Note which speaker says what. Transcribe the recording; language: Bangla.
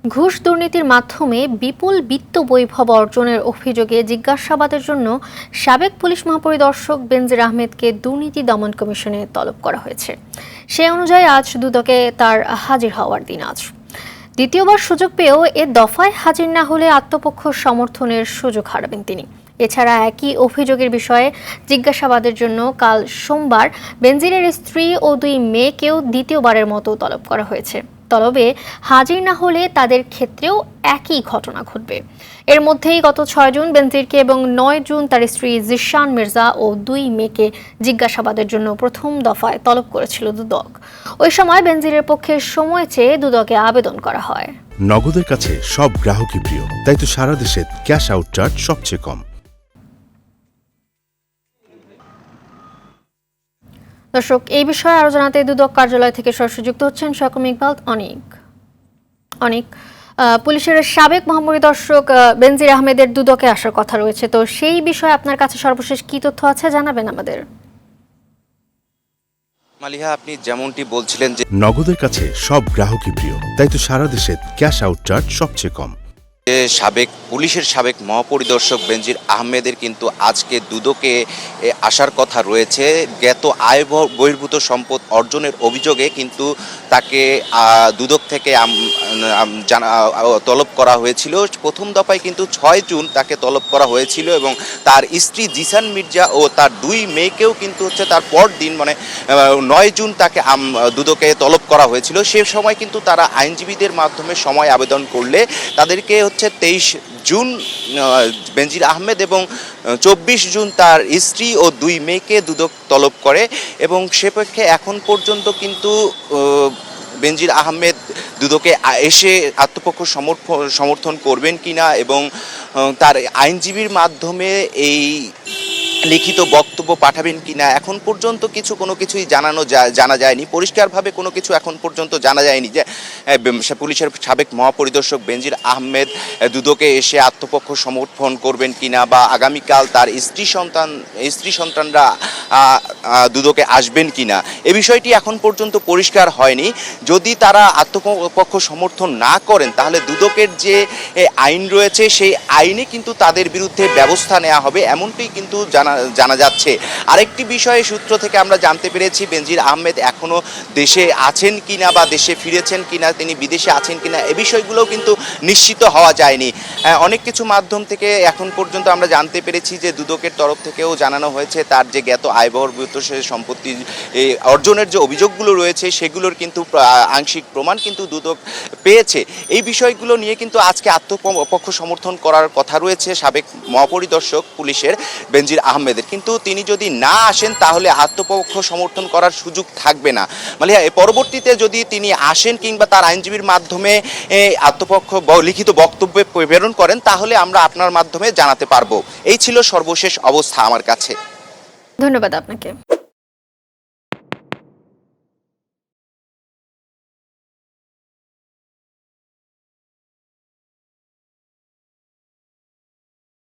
Speaker 1: ঘুষ দুর্নীতির মাধ্যমে বিপুল বিত্ত বৈভব অর্জনের অভিযোগে জিজ্ঞাসাবাদের জন্য সাবেক পুলিশ মহাপরিদর্শক বেনজির আহমেদকে দুর্নীতি দমন কমিশনে তলব করা হয়েছে। সে অনুযায়ী আজ দুদকে তার হাজির হওয়ার দিন। আজ দ্বিতীয়বার সুযোগ পেয়েও এ দফায় হাজির না হলে আত্মপক্ষ সমর্থনের সুযোগ হারাবেন তিনি। এছাড়া একই অভিযোগের বিষয়ে জিজ্ঞাসাবাদের জন্য কাল সোমবার বেনজিরের স্ত্রী ও দুই মেয়েকেও দ্বিতীয়বারের মতো তলব করা হয়েছে। তলবে হাজির না হলে তাদের ক্ষেত্রেও একই ঘটনা ঘটবে। এর মধ্যেই গত 6 জুন বেনজিরকে এবং 9 জুন তার স্ত্রী জিশান মির্জা ও দুই মেয়েকে জিজ্ঞাসাবাদের জন্য প্রথম দফায় তলব করেছিল দুদক। ওই সময় বেনজিরের পক্ষে সময় চেয়ে দুদকে আবেদন করা হয়।
Speaker 2: নগদের কাছে সব গ্রাহকই প্রিয়, তাই তো সারা দেশে ক্যাশ আউট চার্জ সবচেয়ে কম।
Speaker 1: দর্শক, এই বিষয়ে আরো জানাতে দুদক কার্যালয় থেকে সরাসরি যুক্ত হচ্ছেন সহকর্মী ইকবাল অনেক। পুলিশের সাবেক মহাপরিদর্শক বেনজির আহমেদের দুদকে আসার কথা রয়েছে, তো সেই বিষয়ে আপনার কাছে সর্বশেষ কি তথ্য আছে জানাবেন আমাদের।
Speaker 3: মালিহা, আপনি যেমনটি বলছিলেন যে
Speaker 2: নগদের কাছে সব গ্রাহকই প্রিয়, তাই তো সারা দেশে ক্যাশ আউট চার্জ সবচেয়ে কম।
Speaker 3: পুলিশের সাবেক মহাপরিদর্শক বেনজির আহমেদের কিন্তু আজকে দুদকে আসার কথা রয়েছে। জ্ঞাত আয় বহির্ভূত সম্পদ অর্জনের অভিযোগে কিন্তু তাকে দুদক থেকে তলব করা হয়েছিল। প্রথম দফায় কিন্তু 6 জুন তাকে তলব করা হয়েছিল এবং তার স্ত্রী জিসান মির্জা ও তার দুই মেয়েকেও কিন্তু তার পর দিন মানে 9 জুন তাকে দুদকে তলব করা হয়েছিল। সে সময় কিন্তু তারা আইনজীবীদের মাধ্যমে সময় আবেদন করলে তাদেরকে 23 জুন বেনজির আহমেদ এবং 24 জুন তার স্ত্রী ও দুই মেয়েকে দুদক তলব করে এবং সেপক্ষে এখন পর্যন্ত কিন্তু বেনজির আহমেদ দুদকে এসে আত্মপক্ষ সমর্থন করবেন কিনা এবং তার আইনজীবীর মাধ্যমে এই লিখিত বক্তব্য পাঠাবেন কিনা এখন পর্যন্ত কোনো কিছুই জানা যায়নি। পরিষ্কারভাবে কোনো কিছু এখন পর্যন্ত জানা যায়নি যে পুলিশের সাবেক মহাপরিদর্শক বেনজির আহমেদ দুদকে এসে আত্মপক্ষ সমর্থন করবেন কিনা বা আগামীকাল তার স্ত্রী সন্তানরা দুদকে আসবেন কিনা এ বিষয়টি এখন পর্যন্ত পরিষ্কার হয়নি। যদি তারা আত্মপক্ষ সমর্থন না করেন তাহলে দুদকের যে আইন রয়েছে সেই আইনে কিন্তু তাদের বিরুদ্ধে ব্যবস্থা নেওয়া হবে, এমনটাই কিন্তু জানা যাচ্ছে। আরেকটি বিষয়ে সূত্র থেকে আমরা জানতে পেরেছি বেনজির আহমেদ এখনো দেশে আছেন কিনা বা দেশে ফিরেছেন কিনা, তিনি বিদেশে আছেন কিনা এ বিষয়গুলোও কিন্তু নিশ্চিত হওয়া যায়নি। অনেক কিছু মাধ্যম থেকে এখন পর্যন্ত আমরা জানতে পেরেছি যে দুদকের তরফ থেকেও জানানো হয়েছে তার যে জ্ঞাত আয় বহির্ভূত সম্পত্তি অর্জনের যে অভিযোগগুলো রয়েছে সেগুলোর কিন্তু আংশিক প্রমাণ কিন্তু দুদক পেয়েছে। এই বিষয়গুলো নিয়ে কিন্তু আজকে আত্মপক্ষ সমর্থন করার কথা রয়েছে সাবেক মহাপরিদর্শক পুলিশের বেনজির আহমেদের, কিন্তু তিনি যদি না আসেন তাহলে আত্মপক্ষ সমর্থন করার সুযোগ থাকবে না। মানে পরবর্তীতে যদি তিনি আসেন কিংবা তার আইনজীবীর মাধ্যমে আত্মপক্ষ লিখিত বক্তব্য প্রেরণ করেন তাহলে আমরা আপনার মাধ্যমে জানাতে পারবো। এই ছিল সর্বশেষ অবস্থা আমার কাছে।
Speaker 1: ধন্যবাদ আপনাকে।